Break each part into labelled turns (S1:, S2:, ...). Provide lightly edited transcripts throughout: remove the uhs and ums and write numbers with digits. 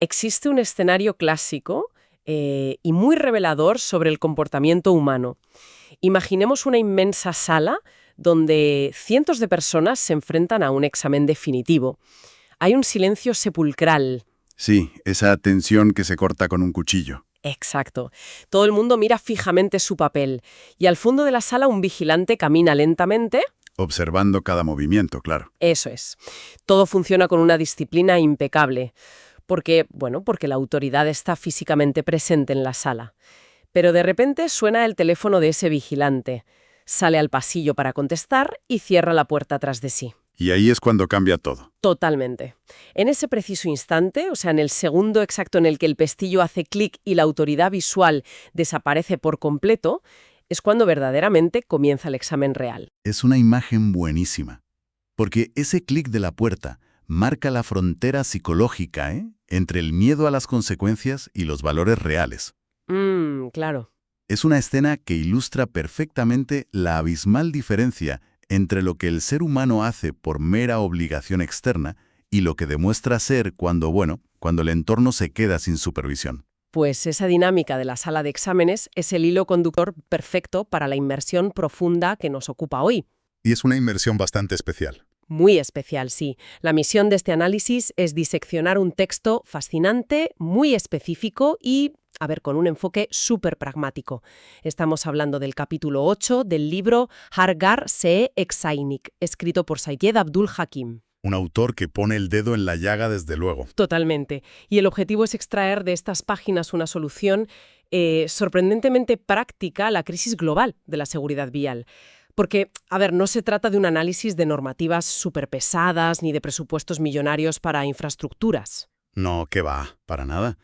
S1: Existe un escenario clásico y muy revelador sobre el comportamiento humano. Imaginemos una inmensa sala donde cientos de personas se enfrentan a un examen definitivo. Hay un silencio sepulcral.
S2: Sí, esa tensión que se corta con un cuchillo.
S1: Exacto. Todo el mundo mira fijamente su papel y al fondo de la sala un vigilante camina lentamente.
S2: Observando cada movimiento, claro.
S1: Eso es. Todo funciona con una disciplina impecable. Porque la autoridad está físicamente presente en la sala. Pero de repente suena el teléfono de ese vigilante. Sale al pasillo para contestar y cierra la puerta tras de sí.
S2: Y ahí es cuando cambia todo.
S1: Totalmente. En ese preciso instante, o sea, en el segundo exacto en el que el pestillo hace clic y la autoridad visual desaparece por completo, es cuando verdaderamente comienza el examen real.
S2: Es una imagen buenísima. Porque ese clic de la puerta marca la frontera psicológica, entre el miedo a las consecuencias y los valores reales.
S1: Claro.
S2: Es una escena que ilustra perfectamente la abismal diferencia entre lo que el ser humano hace por mera obligación externa y lo que demuestra ser cuando el entorno se queda sin supervisión.
S1: Pues esa dinámica de la sala de exámenes es el hilo conductor perfecto para la inmersión profunda que nos ocupa hoy.
S2: Y es una inmersión bastante especial.
S1: Muy especial, sí. La misión de este análisis es diseccionar un texto fascinante, muy específico y, con un enfoque súper pragmático. Estamos hablando del capítulo 8 del libro Hargar Se Exainik, escrito por Sayed Abdul Hakim.
S2: Un autor que pone el dedo en la llaga desde luego.
S1: Totalmente. Y el objetivo es extraer de estas páginas una solución sorprendentemente práctica a la crisis global de la seguridad vial. Porque, no se trata de un análisis de normativas súper pesadas ni de presupuestos millonarios para infraestructuras.
S2: No, qué va, para nada.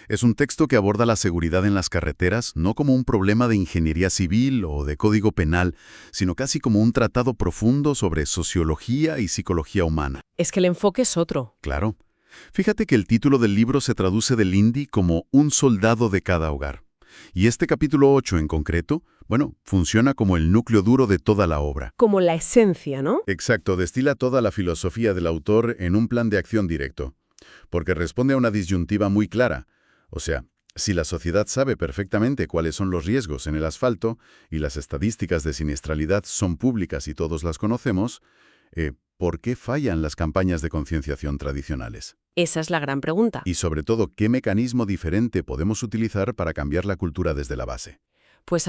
S2: Es un texto que aborda la seguridad en las carreteras no como un problema de ingeniería civil o de código penal, sino casi como un tratado profundo sobre sociología y psicología humana.
S1: Es que el enfoque es otro.
S2: Claro. Fíjate que el título del libro se traduce del hindi como un soldado de cada hogar. Y este capítulo 8 en concreto, funciona como el núcleo duro de toda la obra.
S1: Como la esencia, ¿no?
S2: Exacto, destila toda la filosofía del autor en un plan de acción directo. Porque responde a una disyuntiva muy clara. O sea, si la sociedad sabe perfectamente cuáles son los riesgos en el asfalto y las estadísticas de siniestralidad son públicas y todos las conocemos, ¿por qué fallan las campañas de concienciación tradicionales?
S1: Esa es la gran pregunta.
S2: Y sobre todo, ¿qué mecanismo diferente podemos utilizar para cambiar la cultura desde la base?
S1: Pues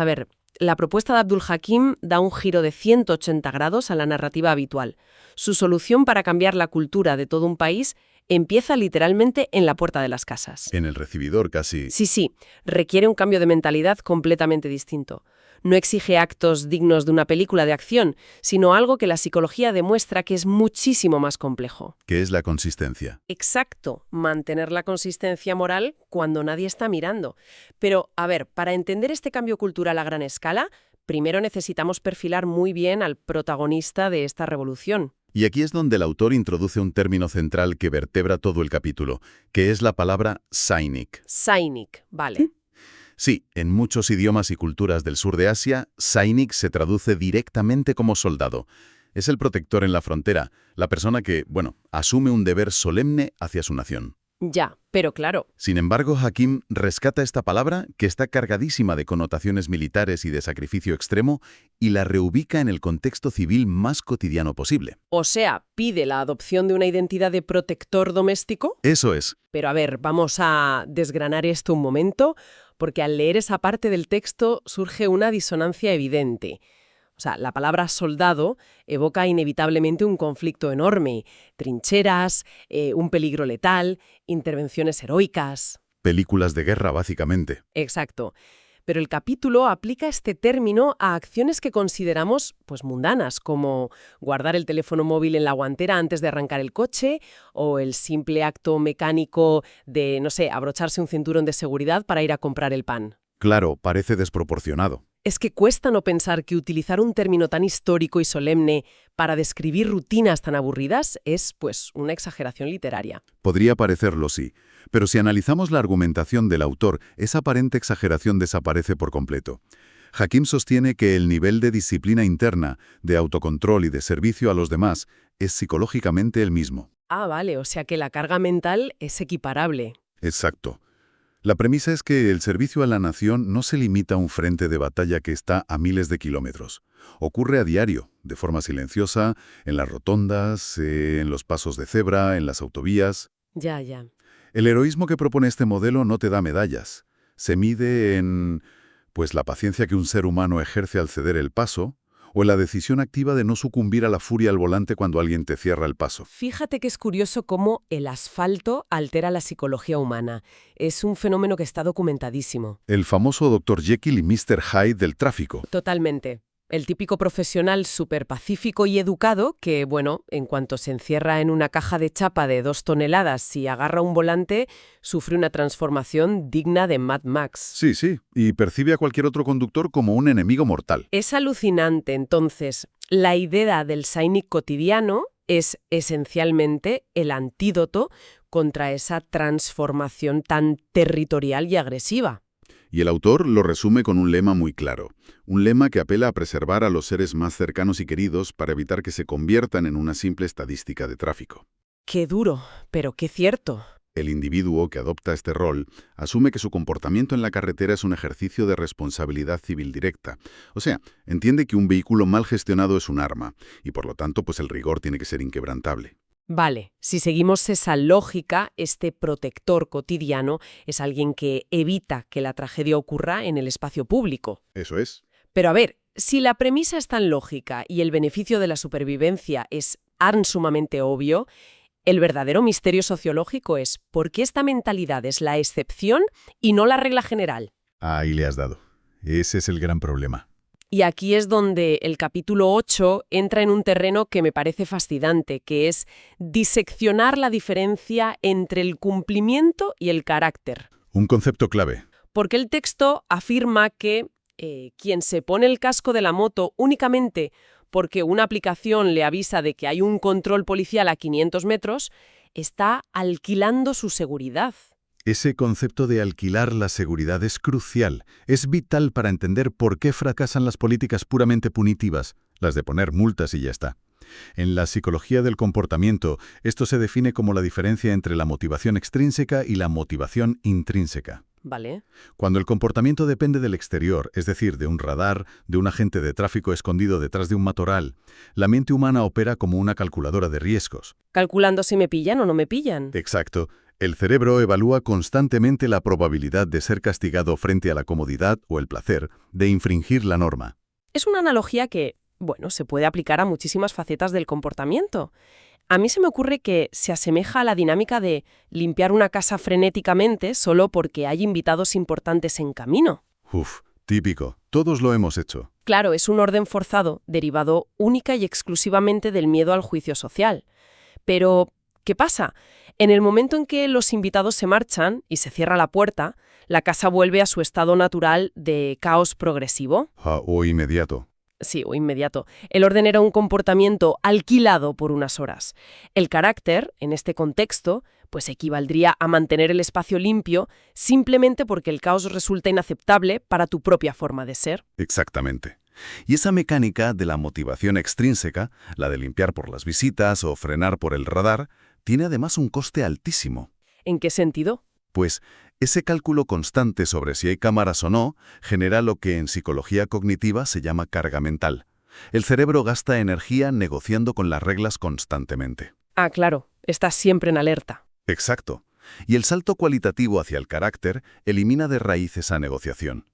S1: la propuesta de Abdul Hakim da un giro de 180 grados a la narrativa habitual. Su solución para cambiar la cultura de todo un país empieza literalmente en la puerta de las casas.
S2: En el recibidor casi.
S1: Sí, requiere un cambio de mentalidad completamente distinto. No exige actos dignos de una película de acción, sino algo que la psicología demuestra que es muchísimo más complejo.
S2: ¿Qué es la consistencia?
S1: Exacto, mantener la consistencia moral cuando nadie está mirando. Pero, para entender este cambio cultural a gran escala, primero necesitamos perfilar muy bien al protagonista de esta revolución.
S2: Y aquí es donde el autor introduce un término central que vertebra todo el capítulo, que es la palabra Sainik.
S1: Sainik, vale.
S2: Sí, en muchos idiomas y culturas del sur de Asia, Sainik se traduce directamente como soldado. Es el protector en la frontera, la persona que, asume un deber solemne hacia su nación.
S1: Ya, pero claro.
S2: Sin embargo, Hakim rescata esta palabra, que está cargadísima de connotaciones militares y de sacrificio extremo, y la reubica en el contexto civil más cotidiano posible.
S1: O sea, pide la adopción de una identidad de protector doméstico.
S2: Eso es.
S1: Pero vamos a desgranar esto un momento, porque al leer esa parte del texto surge una disonancia evidente. O sea, la palabra soldado evoca inevitablemente un conflicto enorme, trincheras, un peligro letal, intervenciones heroicas.
S2: Películas de guerra, básicamente.
S1: Exacto. Pero el capítulo aplica este término a acciones que consideramos mundanas, como guardar el teléfono móvil en la guantera antes de arrancar el coche o el simple acto mecánico de, abrocharse un cinturón de seguridad para ir a comprar el pan.
S2: Claro, parece desproporcionado.
S1: Es que cuesta no pensar que utilizar un término tan histórico y solemne para describir rutinas tan aburridas es, una exageración literaria.
S2: Podría parecerlo, sí. Pero si analizamos la argumentación del autor, esa aparente exageración desaparece por completo. Hakim sostiene que el nivel de disciplina interna, de autocontrol y de servicio a los demás es psicológicamente el mismo.
S1: Vale, o sea que la carga mental es equiparable.
S2: Exacto. La premisa es que el servicio a la nación no se limita a un frente de batalla que está a miles de kilómetros. Ocurre a diario, de forma silenciosa, en las rotondas, en los pasos de cebra, en las autovías.
S1: Ya, ya.
S2: El heroísmo que propone este modelo no te da medallas. Se mide en, pues, la paciencia que un ser humano ejerce al ceder el paso, o en la decisión activa de no sucumbir a la furia al volante cuando alguien te cierra el paso.
S1: Fíjate que es curioso cómo el asfalto altera la psicología humana. Es un fenómeno que está documentadísimo.
S2: El famoso Dr. Jekyll y Mr. Hyde del tráfico.
S1: Totalmente. El típico profesional súper pacífico y educado que, bueno, en cuanto se encierra en una caja de chapa de 2 toneladas y agarra un volante, sufre una transformación digna de Mad Max.
S2: Sí, sí, y percibe a cualquier otro conductor como un enemigo mortal.
S1: Es alucinante, entonces. La idea del Sainik cotidiano es esencialmente el antídoto contra esa transformación tan territorial y agresiva.
S2: Y el autor lo resume con un lema muy claro. Un lema que apela a preservar a los seres más cercanos y queridos para evitar que se conviertan en una simple estadística de tráfico.
S1: Qué duro, pero qué cierto.
S2: El individuo que adopta este rol asume que su comportamiento en la carretera es un ejercicio de responsabilidad civil directa. O sea, entiende que un vehículo mal gestionado es un arma, y por lo tanto, pues el rigor tiene que ser inquebrantable.
S1: Vale, si seguimos esa lógica, este protector cotidiano es alguien que evita que la tragedia ocurra en el espacio público.
S2: Eso es.
S1: Pero a ver, si la premisa es tan lógica y el beneficio de la supervivencia es tan sumamente obvio, el verdadero misterio sociológico es por qué esta mentalidad es la excepción y no la regla general.
S2: Ahí le has dado. Ese es el gran problema.
S1: Y aquí es donde el capítulo 8 entra en un terreno que me parece fascinante, que es diseccionar la diferencia entre el cumplimiento y el carácter.
S2: Un concepto clave.
S1: Porque el texto afirma que quien se pone el casco de la moto únicamente porque una aplicación le avisa de que hay un control policial a 500 metros, está alquilando su seguridad.
S2: Ese concepto de alquilar la seguridad es crucial, es vital para entender por qué fracasan las políticas puramente punitivas, las de poner multas y ya está. En la psicología del comportamiento, esto se define como la diferencia entre la motivación extrínseca y la motivación intrínseca.
S1: ¿Vale?
S2: Cuando el comportamiento depende del exterior, es decir, de un radar, de un agente de tráfico escondido detrás de un matorral, la mente humana opera como una calculadora de riesgos.
S1: Calculando si me pillan o no me pillan.
S2: Exacto. El cerebro evalúa constantemente la probabilidad de ser castigado frente a la comodidad o el placer de infringir la norma.
S1: Es una analogía que, bueno, se puede aplicar a muchísimas facetas del comportamiento. A mí se me ocurre que se asemeja a la dinámica de limpiar una casa frenéticamente solo porque hay invitados importantes en camino.
S2: Uf, típico. Todos lo hemos hecho.
S1: Claro, es un orden forzado, derivado única y exclusivamente del miedo al juicio social. Pero, ¿qué pasa? En el momento en que los invitados se marchan y se cierra la puerta, la casa vuelve a su estado natural de caos progresivo.
S2: O inmediato.
S1: Sí, o inmediato. El orden era un comportamiento alquilado por unas horas. El carácter, en este contexto, pues equivaldría a mantener el espacio limpio simplemente porque el caos resulta inaceptable para tu propia forma de ser.
S2: Exactamente. Y esa mecánica de la motivación extrínseca, la de limpiar por las visitas o frenar por el radar, tiene además un coste altísimo.
S1: ¿En qué sentido?
S2: Pues ese cálculo constante sobre si hay cámaras o no genera lo que en psicología cognitiva se llama carga mental. El cerebro gasta energía negociando con las reglas constantemente.
S1: Ah, claro, estás siempre en alerta.
S2: Exacto. Y el salto cualitativo hacia el carácter elimina de raíz esa negociación.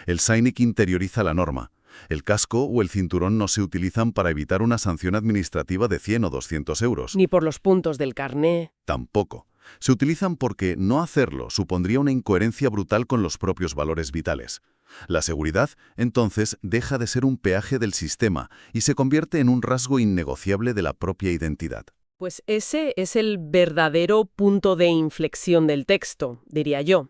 S2: El Sainik interioriza la norma. El casco o el cinturón no se utilizan para evitar una sanción administrativa de 100 o 200 euros.
S1: Ni por los puntos del carné.
S2: Tampoco. Se utilizan porque no hacerlo supondría una incoherencia brutal con los propios valores vitales. La seguridad, entonces, deja de ser un peaje del sistema y se convierte en un rasgo innegociable de la propia identidad.
S1: Pues ese es el verdadero punto de inflexión del texto, diría yo.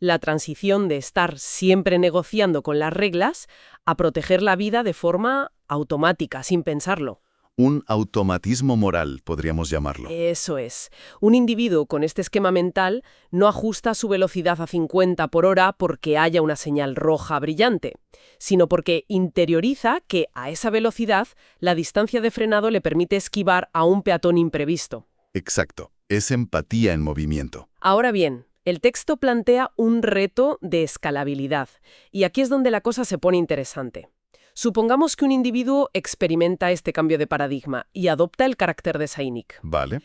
S1: La transición de estar siempre negociando con las reglas a proteger la vida de forma automática, sin pensarlo.
S2: Un automatismo moral, podríamos llamarlo.
S1: Eso es. Un individuo con este esquema mental no ajusta su velocidad a 50 por hora porque haya una señal roja brillante, sino porque interioriza que a esa velocidad la distancia de frenado le permite esquivar a un peatón imprevisto.
S2: Exacto. Es empatía en movimiento.
S1: Ahora bien, El texto plantea un reto de escalabilidad, y aquí es donde la cosa se pone interesante. Supongamos que un individuo experimenta este cambio de paradigma y adopta el carácter de Sainik.
S2: Vale.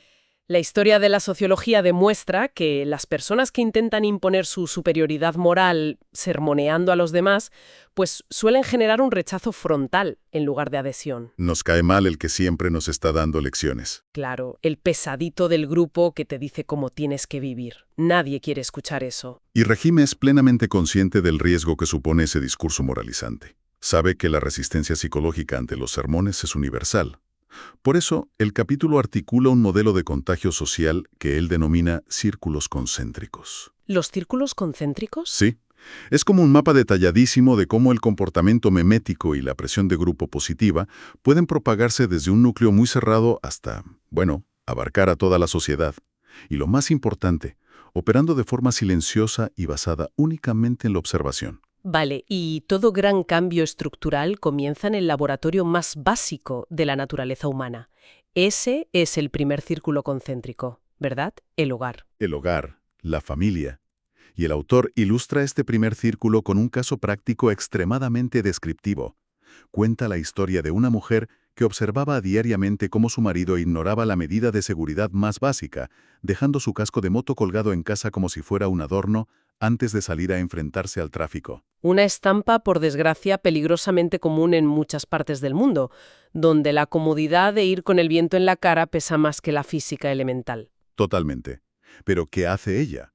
S1: La historia de la sociología demuestra que las personas que intentan imponer su superioridad moral sermoneando a los demás, pues suelen generar un rechazo frontal en lugar de adhesión.
S2: Nos cae mal el que siempre nos está dando lecciones.
S1: Claro, el pesadito del grupo que te dice cómo tienes que vivir. Nadie quiere escuchar eso.
S2: Y Regime es plenamente consciente del riesgo que supone ese discurso moralizante. Sabe que la resistencia psicológica ante los sermones es universal. Por eso, el capítulo articula un modelo de contagio social que él denomina círculos concéntricos.
S1: ¿Los círculos concéntricos?
S2: Sí, es como un mapa detalladísimo de cómo el comportamiento memético y la presión de grupo positiva pueden propagarse desde un núcleo muy cerrado hasta, abarcar a toda la sociedad. Y lo más importante, operando de forma silenciosa y basada únicamente en la observación.
S1: Vale, y todo gran cambio estructural comienza en el laboratorio más básico de la naturaleza humana. Ese es el primer círculo concéntrico, ¿verdad? El hogar.
S2: El hogar, la familia. Y el autor ilustra este primer círculo con un caso práctico extremadamente descriptivo. Cuenta la historia de una mujer que observaba diariamente cómo su marido ignoraba la medida de seguridad más básica, dejando su casco de moto colgado en casa como si fuera un adorno antes de salir a enfrentarse al tráfico.
S1: Una estampa, por desgracia, peligrosamente común en muchas partes del mundo, donde la comodidad de ir con el viento en la cara pesa más que la física elemental.
S2: Totalmente. Pero ¿qué hace ella?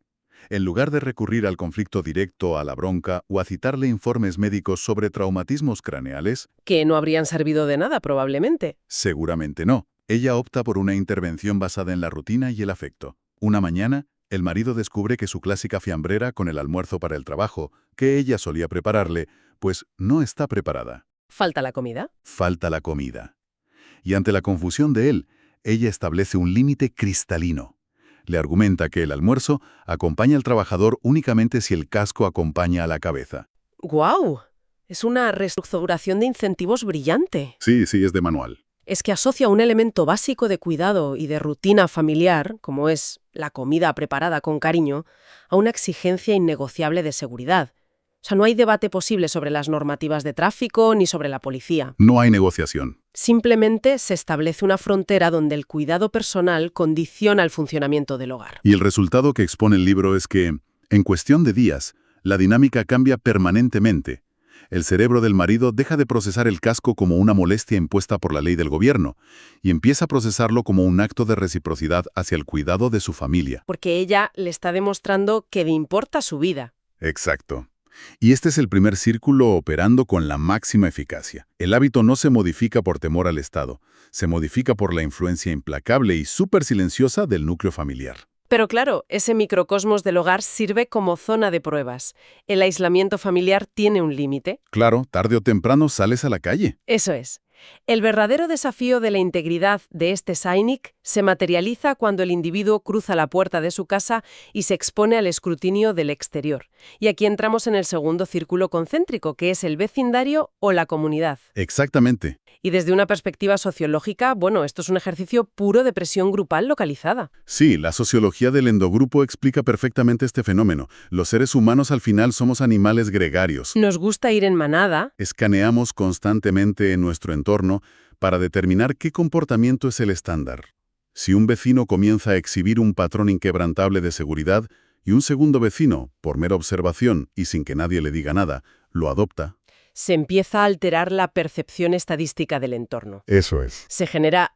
S2: En lugar de recurrir al conflicto directo, a la bronca o a citarle informes médicos sobre traumatismos craneales,
S1: Que no habrían servido de nada, probablemente.
S2: seguramente no. Ella opta por una intervención basada en la rutina y el afecto. Una mañana, el marido descubre que su clásica fiambrera con el almuerzo para el trabajo, que ella solía prepararle, pues no está preparada.
S1: ¿Falta la comida?
S2: Falta la comida. Y ante la confusión de él, ella establece un límite cristalino. Le argumenta que el almuerzo acompaña al trabajador únicamente si el casco acompaña a la cabeza.
S1: ¡Guau! Es una reestructuración de incentivos brillante.
S2: Sí, es de manual.
S1: Es que asocia un elemento básico de cuidado y de rutina familiar, como es la comida preparada con cariño, a una exigencia innegociable de seguridad. O sea, no hay debate posible sobre las normativas de tráfico ni sobre la policía.
S2: No hay negociación.
S1: Simplemente se establece una frontera donde el cuidado personal condiciona el funcionamiento del hogar.
S2: Y el resultado que expone el libro es que, en cuestión de días, la dinámica cambia permanentemente. El cerebro del marido deja de procesar el casco como una molestia impuesta por la ley del gobierno y empieza a procesarlo como un acto de reciprocidad hacia el cuidado de su familia.
S1: Porque ella le está demostrando que le importa su vida.
S2: Exacto. Y este es el primer círculo operando con la máxima eficacia. El hábito no se modifica por temor al Estado, se modifica por la influencia implacable y súper silenciosa del núcleo familiar.
S1: Pero claro, ese microcosmos del hogar sirve como zona de pruebas. El aislamiento familiar tiene un límite.
S2: Claro, tarde o temprano sales a la calle.
S1: Eso es. El verdadero desafío de la integridad de este Sainik se materializa cuando el individuo cruza la puerta de su casa y se expone al escrutinio del exterior. Y aquí entramos en el segundo círculo concéntrico, que es el vecindario o la comunidad.
S2: Exactamente.
S1: Y desde una perspectiva sociológica, esto es un ejercicio puro de presión grupal localizada.
S2: Sí, la sociología del endogrupo explica perfectamente este fenómeno. Los seres humanos al final somos animales gregarios.
S1: Nos gusta ir en manada.
S2: Escaneamos constantemente en nuestro entorno para determinar qué comportamiento es el estándar. Si un vecino comienza a exhibir un patrón inquebrantable de seguridad y un segundo vecino, por mera observación y sin que nadie le diga nada, lo adopta,
S1: se empieza a alterar la percepción estadística del entorno.
S2: Eso es.
S1: Se genera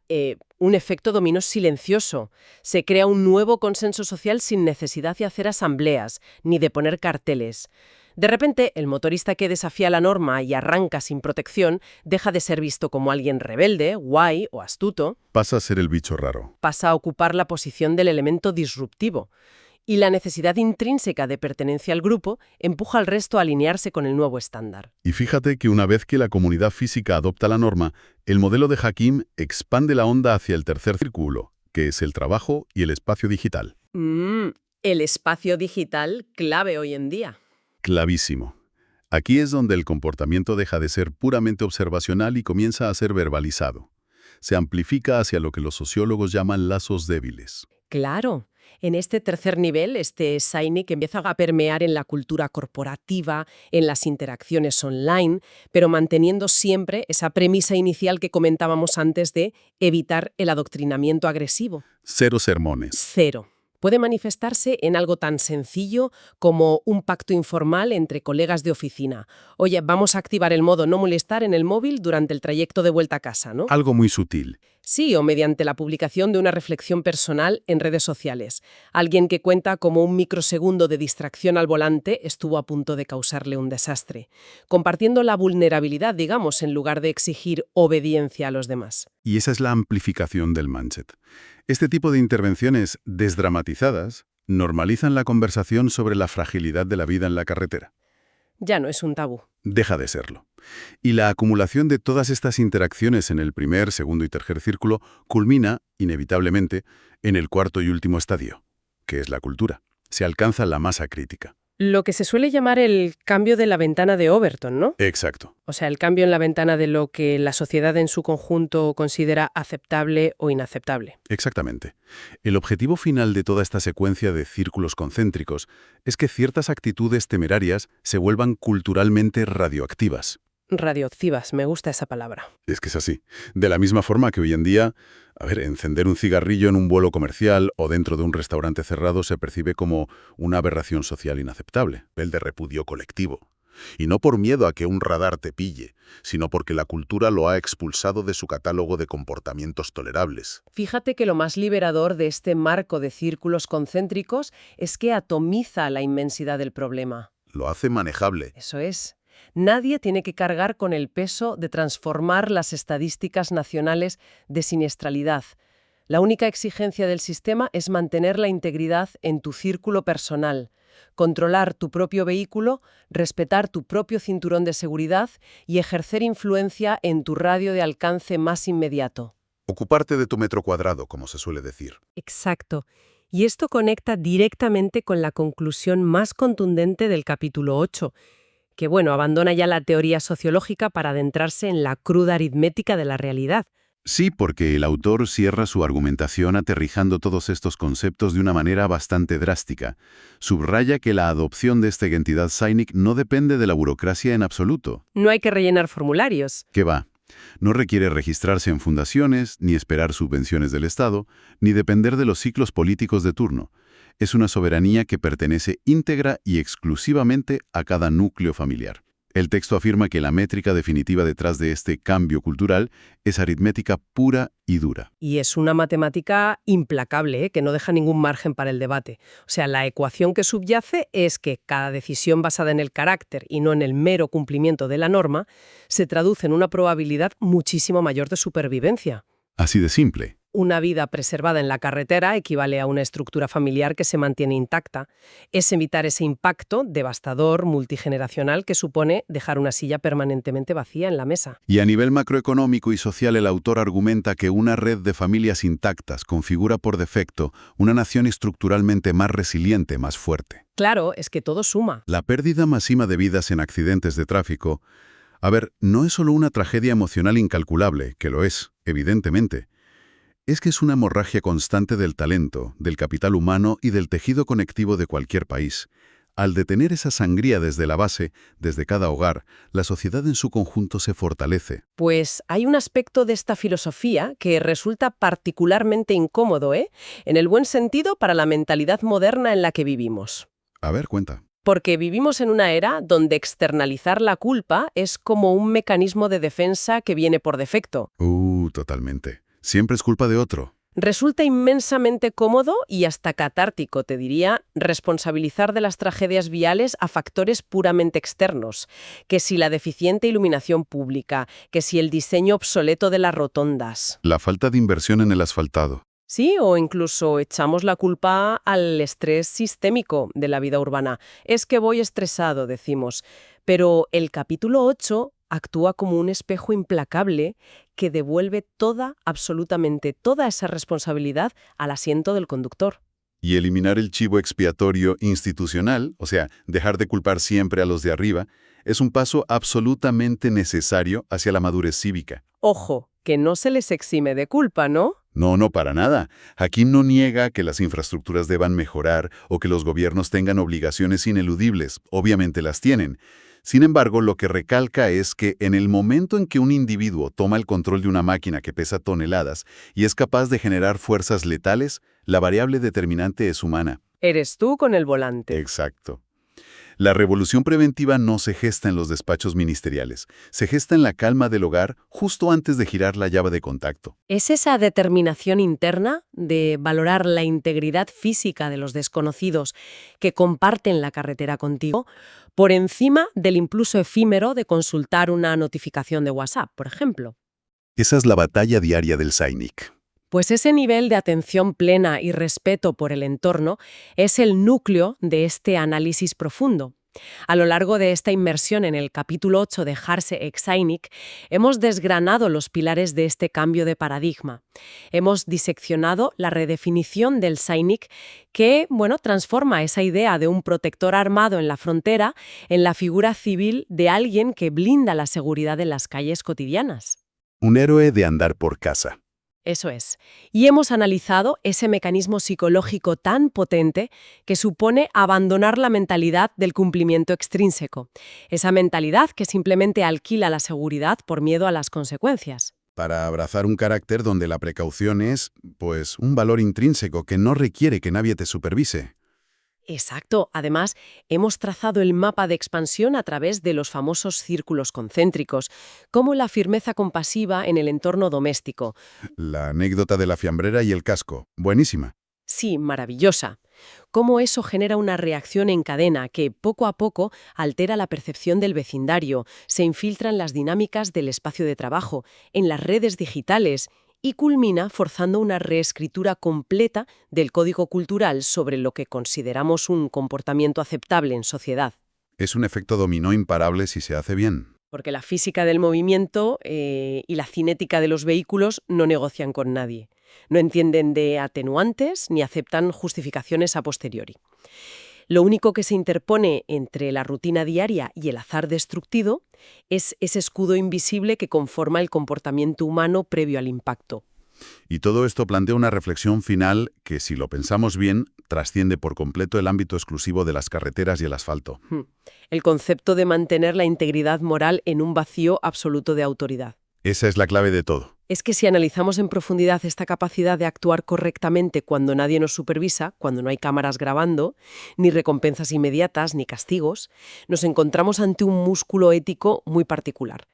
S1: un efecto dominó silencioso. Se crea un nuevo consenso social sin necesidad de hacer asambleas, ni de poner carteles. De repente, el motorista que desafía la norma y arranca sin protección deja de ser visto como alguien rebelde, guay o astuto.
S2: Pasa a ser el bicho raro.
S1: Pasa a ocupar la posición del elemento disruptivo. Y la necesidad intrínseca de pertenencia al grupo empuja al resto a alinearse con el nuevo estándar.
S2: Y fíjate que una vez que la comunidad física adopta la norma, el modelo de Hakim expande la onda hacia el tercer círculo, que es el trabajo y el espacio digital.
S1: El espacio digital clave hoy en día.
S2: Clavísimo. Aquí es donde el comportamiento deja de ser puramente observacional y comienza a ser verbalizado. Se amplifica hacia lo que los sociólogos llaman lazos débiles.
S1: Claro. En este tercer nivel, este Seinik empieza a permear en la cultura corporativa, en las interacciones online, pero manteniendo siempre esa premisa inicial que comentábamos antes de evitar el adoctrinamiento agresivo.
S2: Cero sermones.
S1: Cero. Puede manifestarse en algo tan sencillo como un pacto informal entre colegas de oficina. Oye, vamos a activar el modo no molestar en el móvil durante el trayecto de vuelta a casa, ¿no?
S2: Algo muy sutil.
S1: Sí, o mediante la publicación de una reflexión personal en redes sociales. Alguien que cuenta cómo un microsegundo de distracción al volante estuvo a punto de causarle un desastre. Compartiendo la vulnerabilidad, digamos, en lugar de exigir obediencia a los demás.
S2: Y esa es la amplificación del mindset. Este tipo de intervenciones desdramatizadas normalizan la conversación sobre la fragilidad de la vida en la carretera.
S1: Ya no es un tabú.
S2: Deja de serlo. Y la acumulación de todas estas interacciones en el primer, segundo y tercer círculo culmina, inevitablemente, en el cuarto y último estadio, que es la cultura. Se alcanza la masa crítica.
S1: Lo que se suele llamar el cambio de la ventana de Overton, ¿no?
S2: Exacto.
S1: O sea, el cambio en la ventana de lo que la sociedad en su conjunto considera aceptable o inaceptable.
S2: Exactamente. El objetivo final de toda esta secuencia de círculos concéntricos es que ciertas actitudes temerarias se vuelvan culturalmente radioactivas.
S1: Radioactivas, me gusta esa palabra.
S2: Es que es así. De la misma forma que hoy en día, encender un cigarrillo en un vuelo comercial o dentro de un restaurante cerrado se percibe como una aberración social inaceptable, el de repudio colectivo. Y no por miedo a que un radar te pille, sino porque la cultura lo ha expulsado de su catálogo de comportamientos tolerables.
S1: Fíjate que lo más liberador de este marco de círculos concéntricos es que atomiza la inmensidad del problema.
S2: Lo hace manejable.
S1: Eso es. Nadie tiene que cargar con el peso de transformar las estadísticas nacionales de siniestralidad. La única exigencia del sistema es mantener la integridad en tu círculo personal, controlar tu propio vehículo, respetar tu propio cinturón de seguridad y ejercer influencia en tu radio de alcance más inmediato.
S2: Ocuparte de tu metro cuadrado, como se suele decir.
S1: Exacto. Y esto conecta directamente con la conclusión más contundente del capítulo 8, que, abandona ya la teoría sociológica para adentrarse en la cruda aritmética de la realidad.
S2: Sí, porque el autor cierra su argumentación aterrizando todos estos conceptos de una manera bastante drástica. Subraya que la adopción de esta identidad Seinik no depende de la burocracia en absoluto.
S1: No hay que rellenar formularios.
S2: ¿Qué va? No requiere registrarse en fundaciones, ni esperar subvenciones del Estado, ni depender de los ciclos políticos de turno. Es una soberanía que pertenece íntegra y exclusivamente a cada núcleo familiar. El texto afirma que la métrica definitiva detrás de este cambio cultural es aritmética pura y dura.
S1: Y es una matemática implacable, que no deja ningún margen para el debate. O sea, la ecuación que subyace es que cada decisión basada en el carácter y no en el mero cumplimiento de la norma se traduce en una probabilidad muchísimo mayor de supervivencia.
S2: Así de simple.
S1: Una vida preservada en la carretera equivale a una estructura familiar que se mantiene intacta. Es evitar ese impacto devastador, multigeneracional, que supone dejar una silla permanentemente vacía en la mesa.
S2: Y a nivel macroeconómico y social, el autor argumenta que una red de familias intactas configura por defecto una nación estructuralmente más resiliente, más fuerte.
S1: Claro, es que todo suma.
S2: La pérdida masiva de vidas en accidentes de tráfico, no es solo una tragedia emocional incalculable, que lo es, evidentemente. Es que es una hemorragia constante del talento, del capital humano y del tejido conectivo de cualquier país. Al detener esa sangría desde la base, desde cada hogar, la sociedad en su conjunto se fortalece.
S1: Pues hay un aspecto de esta filosofía que resulta particularmente incómodo, en el buen sentido para la mentalidad moderna en la que vivimos.
S2: Cuenta.
S1: Porque vivimos en una era donde externalizar la culpa es como un mecanismo de defensa que viene por defecto.
S2: Totalmente. Siempre es culpa de otro.
S1: Resulta inmensamente cómodo y hasta catártico, te diría, responsabilizar de las tragedias viales a factores puramente externos, que si la deficiente iluminación pública, que si el diseño obsoleto de las rotondas.
S2: La falta de inversión en el asfaltado.
S1: Sí, o incluso echamos la culpa al estrés sistémico de la vida urbana. Es que voy estresado, decimos. Pero el capítulo 8 actúa como un espejo implacable que devuelve absolutamente toda esa responsabilidad al asiento del conductor.
S2: Y eliminar el chivo expiatorio institucional, o sea, dejar de culpar siempre a los de arriba, es un paso absolutamente necesario hacia la madurez cívica.
S1: Ojo, que no se les exime de culpa, ¿no?
S2: No, no, para nada. Hakim no niega que las infraestructuras deban mejorar o que los gobiernos tengan obligaciones ineludibles. Obviamente las tienen. Sin embargo, lo que recalca es que en el momento en que un individuo toma el control de una máquina que pesa toneladas y es capaz de generar fuerzas letales, la variable determinante es humana.
S1: Eres tú con el volante.
S2: Exacto. La revolución preventiva no se gesta en los despachos ministeriales, se gesta en la calma del hogar justo antes de girar la llave de contacto.
S1: ¿Es esa determinación interna de valorar la integridad física de los desconocidos que comparten la carretera contigo por encima del impulso efímero de consultar una notificación de WhatsApp, por ejemplo?
S2: Esa es la batalla diaria del Sainik.
S1: Pues ese nivel de atención plena y respeto por el entorno es el núcleo de este análisis profundo. A lo largo de esta inmersión en el capítulo 8 de Harse ex Sainik, hemos desgranado los pilares de este cambio de paradigma. Hemos diseccionado la redefinición del Sainik que, transforma esa idea de un protector armado en la frontera en la figura civil de alguien que blinda la seguridad en las calles cotidianas.
S2: Un héroe de andar por casa.
S1: Eso es. Y hemos analizado ese mecanismo psicológico tan potente que supone abandonar la mentalidad del cumplimiento extrínseco. Esa mentalidad que simplemente alquila la seguridad por miedo a las consecuencias.
S2: Para abrazar un carácter donde la precaución es, pues, un valor intrínseco que no requiere que nadie te supervise.
S1: Exacto. Además, hemos trazado el mapa de expansión a través de los famosos círculos concéntricos, como la firmeza compasiva en el entorno doméstico.
S2: La anécdota de la fiambrera y el casco. Buenísima.
S1: Sí, maravillosa. Cómo eso genera una reacción en cadena que, poco a poco, altera la percepción del vecindario, se infiltra en las dinámicas del espacio de trabajo, en las redes digitales y culmina forzando una reescritura completa del código cultural sobre lo que consideramos un comportamiento aceptable en sociedad.
S2: Es un efecto dominó imparable si se hace bien.
S1: Porque la física del movimiento y la cinética de los vehículos no negocian con nadie. No entienden de atenuantes ni aceptan justificaciones a posteriori. Lo único que se interpone entre la rutina diaria y el azar destructivo es ese escudo invisible que conforma el comportamiento humano previo al impacto.
S2: Y todo esto plantea una reflexión final que, si lo pensamos bien, trasciende por completo el ámbito exclusivo de las carreteras y el asfalto.
S1: El concepto de mantener la integridad moral en un vacío absoluto de autoridad.
S2: Esa es la clave de todo.
S1: Es que si analizamos en profundidad esta capacidad de actuar correctamente cuando nadie nos supervisa, cuando no hay cámaras grabando, ni recompensas inmediatas, ni castigos, nos encontramos ante un músculo ético muy particular.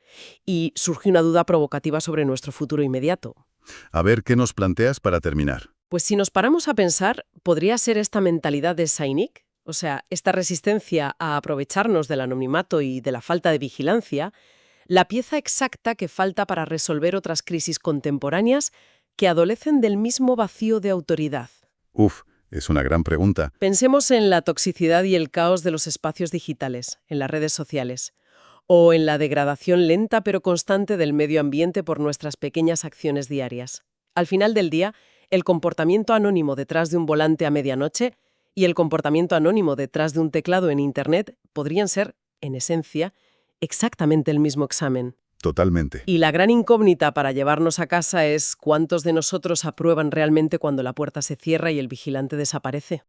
S1: Y surge una duda provocativa sobre nuestro futuro inmediato.
S2: A ver, ¿qué nos planteas para terminar?
S1: Pues si nos paramos a pensar, ¿podría ser esta mentalidad de Sainik? O sea, esta resistencia a aprovecharnos del anonimato y de la falta de vigilancia, la pieza exacta que falta para resolver otras crisis contemporáneas que adolecen del mismo vacío de autoridad.
S2: Es una gran pregunta.
S1: Pensemos en la toxicidad y el caos de los espacios digitales, en las redes sociales, o en la degradación lenta pero constante del medio ambiente por nuestras pequeñas acciones diarias. Al final del día, el comportamiento anónimo detrás de un volante a medianoche y el comportamiento anónimo detrás de un teclado en Internet podrían ser, en esencia, exactamente el mismo examen.
S2: Totalmente.
S1: Y la gran incógnita para llevarnos a casa es cuántos de nosotros aprueban realmente cuando la puerta se cierra y el vigilante desaparece.